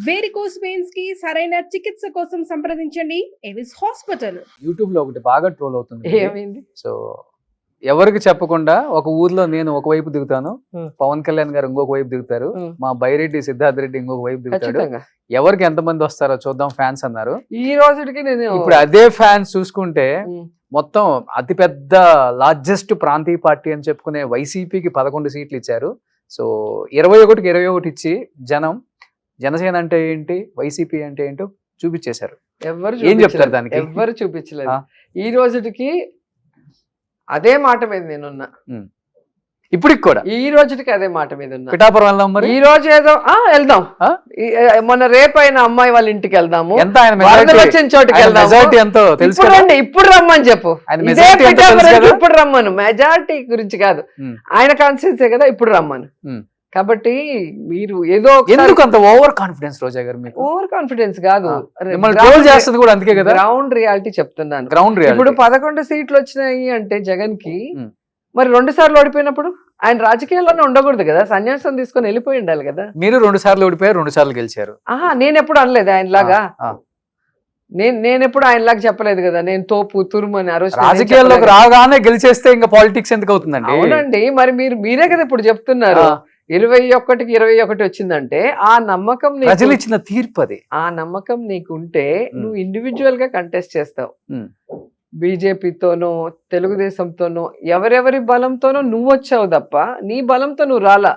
Varicose veins కి సరైన చికిత్స కోసం సంప్రదించండి ఎవిస్ హాస్పిటల్. యూట్యూబ్ లో ఒకటి బాగా ట్రోల్ అవుతుంది. ఏమైంది? సో ఎవరికి చెప్పకుండా ఒక ఊర్లో నేను ఒకవైపు దిగుతాను, పవన్ కళ్యాణ్ గారు ఇంకొక వైపు దిగుతారు, మా బైరెడ్డి సిద్ధార్థ్ రెడ్డి ఇంకొక వైపు దిగుతాడు. ఖచ్చితంగా ఎవరికి ఎంతమంది వస్తారో చూద్దాం ఫ్యాన్స్ అన్నారు. ఈ రోజుకి నేను ఇప్పుడు అదే ఫ్యాన్స్ చూసుకుంటే మొత్తం అతిపెద్ద లార్జెస్ట్ ప్రాంతీయ పార్టీ అని చెప్పుకునే వైసీపీకి 11 సీట్లు ఇచ్చారు. సో 21కి 21 ఇచ్చి జనసేన అంటే ఏంటి, వైసీపీ అంటే ఏంటో చూపించేశారు. ఏం చెప్తారు దానికి? ఎవరు చూపించలేదు. ఈ రోజుకి అదే మాట మీద నేనున్నా, ఇప్పటికి కూడా ఈ రోజుకి అదే మాట మీద ఉన్నా. పిఠాపురం వెళ్దాం మరి. ఈ రోజు ఏదో వెళ్దాం, మొన్న రేపైన అమ్మాయి వాళ్ళ ఇంటికి వెళ్దాము, ఎంత ఆయన వచ్చిన చోటుకి వెళ్దాం. ఎంతో తెలుసు, ఇప్పుడు రమ్మని చెప్పు. ఇప్పుడు రమ్మను, మెజారిటీ గురించి కాదు, ఆయన కాన్స్టిట్యూన్సీ కదా, ఇప్పుడు రమ్మను. కాబట్టి మీరు ఏదో ఎందుకు అంత ఓవర్ కాన్ఫిడెన్స్ రోజా గారు? మీకు ఓవర్ కాన్ఫిడెన్స్ కాదు, చేస్తుంది కూడా అందుకే కదా. గ్రౌండ్ రియాలిటీ చెప్తున్నాను. గ్రౌండ్ రియాలిటీ ఇప్పుడు 11 సీట్లు వచ్చినాయి అంటే జగన్ కి, మరి 2 సార్లు ఓడిపోయినప్పుడు ఆయన రాజకీయాల్లోనే ఉండకూడదు కదా, సన్యాసం తీసుకొని వెళ్ళిపోయి ఉండాలి కదా. మీరు 2 సార్లు ఓడిపోయారు, 2 సార్లు గెలిచారు. నేను ఎప్పుడు అనలేదు ఆయనలాగా, నేనెప్పుడు ఆయనలాగా చెప్పలేదు కదా, నేను తోపు తురుము అని. ఆ రోజు రాజకీయాల్లోకి రాగానే గెలిచేస్తే ఇంకా పాలిటిక్స్ ఎందుకు అవుతుందండి? అవునండి, మరి మీరే కదా ఇప్పుడు చెప్తున్నారు 21కి 21 వచ్చిందంటే ఆ నమ్మకం ప్రజలు ఇచ్చిన తీర్పు అది. ఆ నమ్మకం నీకుంటే నువ్వు ఇండివిజువల్ గా కంటెస్ట్ చేస్తావు. బీజేపీతోనో తెలుగుదేశంతోనో ఎవరెవరి బలంతోనో నువ్వు వచ్చావు తప్ప నీ బలంతో నువ్వు రాలా.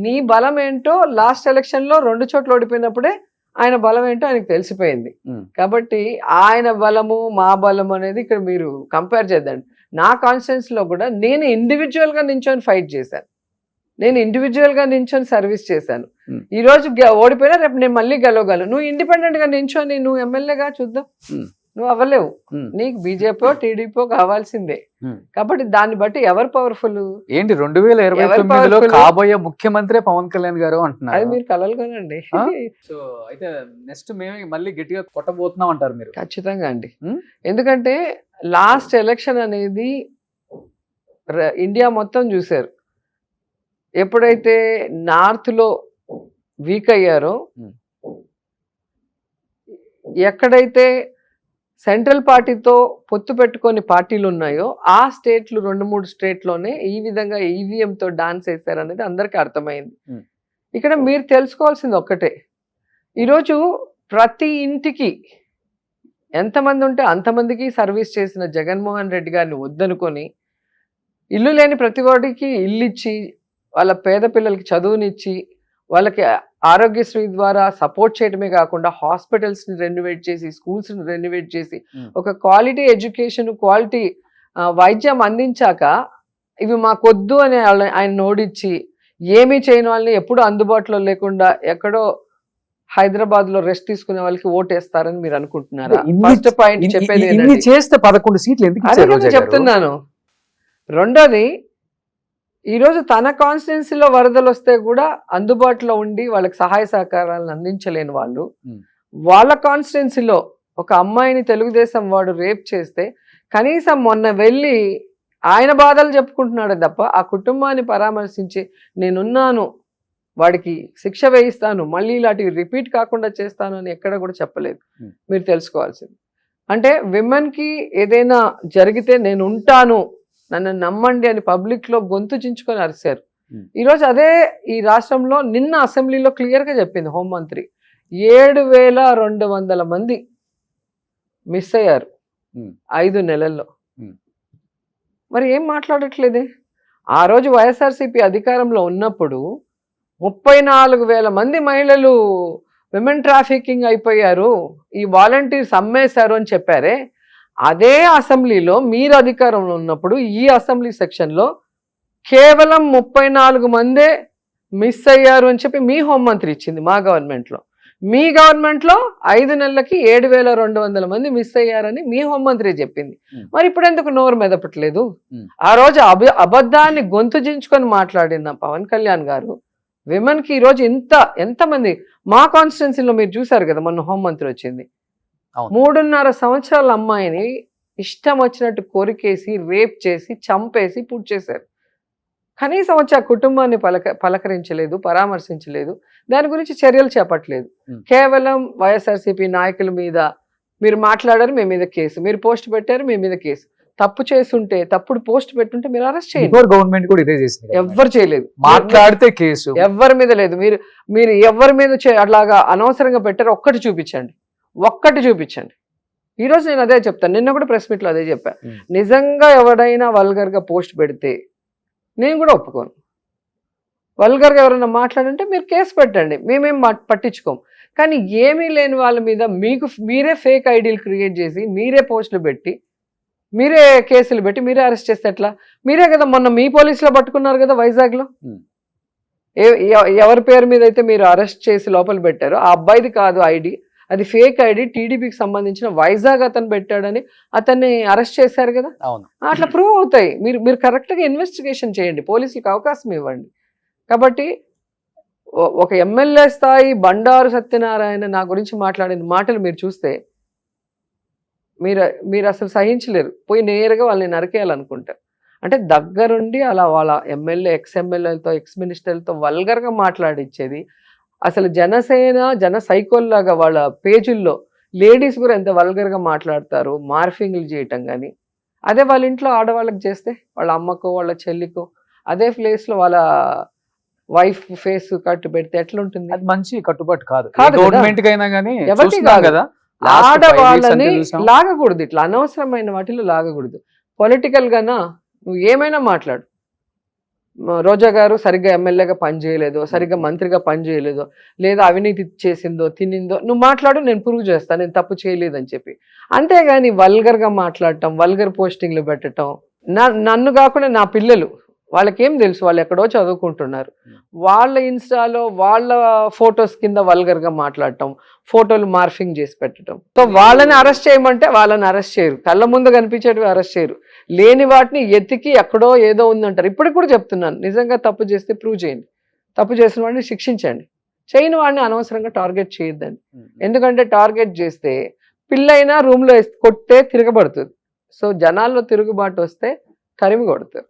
నీ బలం ఏంటో లాస్ట్ ఎలక్షన్ లో 2 చోట్ల ఓడిపోయినప్పుడే ఆయన బలం ఏంటో ఆయనకు తెలిసిపోయింది. కాబట్టి ఆయన బలము మా బలం అనేది ఇక్కడ మీరు కంపేర్ చేద్దండి. నా కాన్స్టిట్యూన్సీ లో కూడా నేను ఇండివిజువల్ గా నించొని ఫైట్ చేశాను, నేను ఇండివిజువల్ గా నించొని సర్వీస్ చేశాను. ఈ రోజు ఓడిపోయినా రేపు నేను మళ్ళీ గెలవగలను. నువ్వు ఇండిపెండెంట్ గా నించొని నువ్వు ఎమ్మెల్యేగా చూద్దాం, నువ్వు అవ్వలేవు. నీకు బీజేపీ టీడీపీ కావాల్సిందే. కాబట్టి దాన్ని బట్టి ఎవరు పవర్ఫుల్ ఏంటి 2029లో కాబోయే ముఖ్యమంత్రి పవన్ కళ్యాణ్ గారు అంటున్నారు. అది మీరు కలలుగానండి. సో అయితే నెక్స్ట్ మేమే మళ్ళీ గట్టిగా కొట్టబోతున్నాం అంటారు మీరు? ఖచ్చితంగా అండి. ఎందుకంటే లాస్ట్ ఎలక్షన్ అనేది ఇండియా మొత్తం చూశారు. ఎప్పుడైతే నార్త్ లో వీక్ అయ్యారో, ఎక్కడైతే సెంట్రల్ పార్టీతో పొత్తు పెట్టుకొని పార్టీలు ఉన్నాయో ఆ స్టేట్లు 2-3 స్టేట్లోనే ఈ విధంగా ఈవీఎంతో డాన్స్ వేశారు అనేది అందరికీ అర్థమైంది. ఇక్కడ మీరు తెలుసుకోవాల్సింది ఒక్కటే, ఈరోజు ప్రతి ఇంటికి ఎంతమంది ఉంటే అంతమందికి సర్వీస్ చేసిన జగన్మోహన్ రెడ్డి గారిని వద్దనుకొని ఇల్లు లేని ప్రతి వాడికి ఇల్లు ఇచ్చి, వాళ్ళ పేద పిల్లలకి చదువునిచ్చి, వాళ్ళకి ఆరోగ్యశ్రీ ద్వారా సపోర్ట్ చేయడమే కాకుండా హాస్పిటల్స్ని రెన్యువేట్ చేసి, స్కూల్స్ని రెన్యువేట్ చేసి, ఒక క్వాలిటీ ఎడ్యుకేషన్, క్వాలిటీ వైద్యం అందించాక ఇవి మాకొద్దు అని ఆయన నోడిచ్చి ఏమీ చేయని వాళ్ళని ఎప్పుడు అందుబాటులో లేకుండా ఎక్కడో హైదరాబాద్ లో రెస్ట్ తీసుకునే వాళ్ళకి ఓటేస్తారని మీరు అనుకుంటున్నారా? ఫస్ట్ పాయింట్ చెప్పేది చేస్తే 11 సీట్లు ఎందుకు చెప్తున్నాను. రెండోది, ఈరోజు తన కాన్స్టిట్యున్సీలో వరదలు వస్తే కూడా అందుబాటులో ఉండి వాళ్ళకి సహాయ సహకారాలను అందించలేని వాళ్ళు, వాళ్ళ కాన్స్టిట్యున్సీలో ఒక అమ్మాయిని తెలుగుదేశం వాడు రేప్ చేస్తే కనీసం మొన్న వెళ్ళి ఆయన బాధలు చెప్పుకుంటున్నాడు తప్ప ఆ కుటుంబాన్ని పరామర్శించి నేనున్నాను, వాడికి శిక్ష వేయిస్తాను, మళ్ళీ ఇలాంటివి రిపీట్ కాకుండా చేస్తాను అని ఎక్కడ కూడా చెప్పలేదు. మీరు తెలుసుకోవాల్సింది అంటే, విమెన్కి ఏదైనా జరిగితే నేను ఉంటాను, నన్ను నమ్మండి అని పబ్లిక్ లో గొంతు చించుకొని అరిశారు. ఈరోజు అదే ఈ రాష్ట్రంలో నిన్న అసెంబ్లీలో క్లియర్ గా చెప్పింది హోంమంత్రి, 7,200 మంది మిస్ అయ్యారు 5 నెలల్లో. మరి ఏం మాట్లాడట్లేదే? ఆ రోజు వైఎస్ఆర్సీపీ అధికారంలో ఉన్నప్పుడు 34,000 మంది మహిళలు విమెన్ ట్రాఫికింగ్ అయిపోయారు, ఈ వాలంటీర్స్ అమ్మేశారు అని చెప్పారే. అదే అసెంబ్లీలో మీరు అధికారంలో ఉన్నప్పుడు ఈ అసెంబ్లీ సెక్షన్లో కేవలం 34 మందే మిస్ అయ్యారు అని చెప్పి మీ హోంమంత్రి ఇచ్చింది మా గవర్నమెంట్లో. మీ గవర్నమెంట్లో 5 నెలలకి 7,200 మంది మిస్ అయ్యారని మీ హోంమంత్రి చెప్పింది. మరి ఇప్పుడు ఎందుకు నోరు మెదపట్లేదు? ఆ రోజు అబద్ధాన్ని గొంతు చించుకొని మాట్లాడిన పవన్ కళ్యాణ్ గారు విమెన్కి ఈరోజు ఎంతమంది మా కాన్స్టిట్యున్సీలో మీరు చూసారు కదా, మొన్న హోంమంత్రి వచ్చింది, 3.5 సంవత్సరాల అమ్మాయిని ఇష్టం వచ్చినట్టు కొరికేసి, రేప్ చేసి, చంపేసి పుట్ చేశారు. కనీసం వచ్చి ఆ కుటుంబాన్ని పలకరించలేదు, పరామర్శించలేదు, దాని గురించి చర్యలు చేపట్టలేదు. కేవలం వైఎస్ఆర్సీపీ నాయకుల మీద మీరు మాట్లాడారు, మీ మీద కేసు, మీరు పోస్ట్ పెట్టారు, మీ మీద కేసు. తప్పు చేస్తుంటే, తప్పుడు పోస్ట్ పెట్టుంటే మీరు అరెస్ట్ చేయండి. గవర్నమెంట్ కూడా ఇదే చేసింది, ఎవ్వరు చేయలేదు. మాట్లాడితే కేసు ఎవరి మీద లేదు. మీరు ఎవరి మీద అట్లాగా అనవసరంగా పెట్టారో ఒక్కటి చూపించండి. ఈ రోజు నేను అదే చెప్తాను, నిన్న కూడా ప్రెస్ మీట్ లో అదే చెప్పాను. నిజంగా ఎవరైనా వల్గర్ గా పోస్ట్ పెడితే నేను కూడా ఒప్పుకోను. వల్గర్ గా ఎవరైనా మాట్లాడంటే మీరు కేసు పెట్టండి, మేమేం పట్టించుకోం. కానీ ఏమీ లేని వాళ్ళ మీద మీరే ఫేక్ ఐడీలు క్రియేట్ చేసి, మీరే పోస్టులు పెట్టి, మీరే కేసులు పెట్టి, మీరే అరెస్ట్ చేస్తే ఎట్లా? మీరే కదా మొన్న మీ పోలీసులో పట్టుకున్నారు కదా వైజాగ్ లో. ఎవరి పేరు మీద అయితే మీరు అరెస్ట్ చేసి లోపల పెట్టారో ఆ అబ్బాయిది కాదు ఐడి, అది ఫేక్ ఐడి, టీడీపీకి సంబంధించిన వైజాగ్ అతను పెట్టాడని అతన్ని అరెస్ట్ చేశారు కదా. అట్లా ప్రూవ్ అవుతాయి. మీరు కరెక్ట్ గా ఇన్వెస్టిగేషన్ చేయండి, పోలీసులకు అవకాశం ఇవ్వండి. కాబట్టి ఒక ఎమ్మెల్యే స్థాయి బండారు సత్యనారాయణ నా గురించి మాట్లాడిన మాటలు మీరు చూస్తే మీరు అసలు సహించలేరు. పోయి నేరుగా వాళ్ళని నరికేయాలనుకుంటారు. అంటే దగ్గరుండి అలా వాళ్ళ ఎమ్మెల్యే, ఎక్స్-ఎమ్మెల్యేలతో, ఎక్స్-మినిస్టర్లతో వల్గర్గా మాట్లాడించేది. అసలు జన సైకోల్లాగా వాళ్ళ పేజీల్లో లేడీస్ కూడా ఎంత వల్గర్గా మాట్లాడతారు, మార్ఫింగ్లు చేయటం. కానీ అదే వాళ్ళ ఇంట్లో ఆడవాళ్ళకి చేస్తే, వాళ్ళ అమ్మకో వాళ్ళ చెల్లికో అదే ప్లేస్లో వాళ్ళ వైఫ్ ఫేస్ కట్టు పెడితే ఎట్లుంటుంది? అది మంచి కట్టుబాటు కాదు కాదు కదా. గవర్నమెంట్ కి అయినా కానీ ఎవరికి చూస్తున్నాం కాదు. కదా, ఆడవాళ్ళని లాగకూడదు, ఇట్లా అనవసరమైన వాటిలో లాగకూడదు. పొలిటికల్ గానా నువ్వు ఏమైనా మాట్లాడు. రోజా గారు సరిగ్గా ఎమ్మెల్యేగా పనిచేయలేదో, సరిగ్గా మంత్రిగా పనిచేయలేదో, లేదా అవినీతి చేసిందో, తినిందో నువ్వు మాట్లాడు, నేను ప్రూవ్ చేస్తాను నేను తప్పు చేయలేదని చెప్పి. అంతేగాని వల్గర్గా మాట్లాడటం, వల్గర్ పోస్టింగ్లు పెట్టడం. నన్ను కాకుండా నా పిల్లలు, వాళ్ళకేం తెలుసు, వాళ్ళు ఎక్కడో చదువుకుంటున్నారు, వాళ్ళ ఇన్స్టాలో వాళ్ళ ఫొటోస్ కింద వల్గర్గా మాట్లాడటం, ఫోటోలు మార్ఫింగ్ చేసి పెట్టడం. సో వాళ్ళని అరెస్ట్ చేయమంటే వాళ్ళని అరెస్ట్ చేయరు, కళ్ళ ముందు కనిపించేటివి అరెస్ట్ చేయరు. లేని వాటిని ఎత్తికి ఎక్కడో ఏదో ఉందంటారు. ఇప్పటికి కూడా చెప్తున్నాను, నిజంగా తప్పు చేస్తే ప్రూవ్ చేయండి, తప్పు చేసిన వాడిని శిక్షించండి, చేయని వాడిని అనవసరంగా టార్గెట్ చేయొద్దండి. ఎందుకంటే టార్గెట్ చేస్తే పిల్లైనా రూమ్లో కొట్టే తిరగబడుతుంది. సో జనాల్లో తిరుగుబాటు వస్తే తరిమి కొడతారు.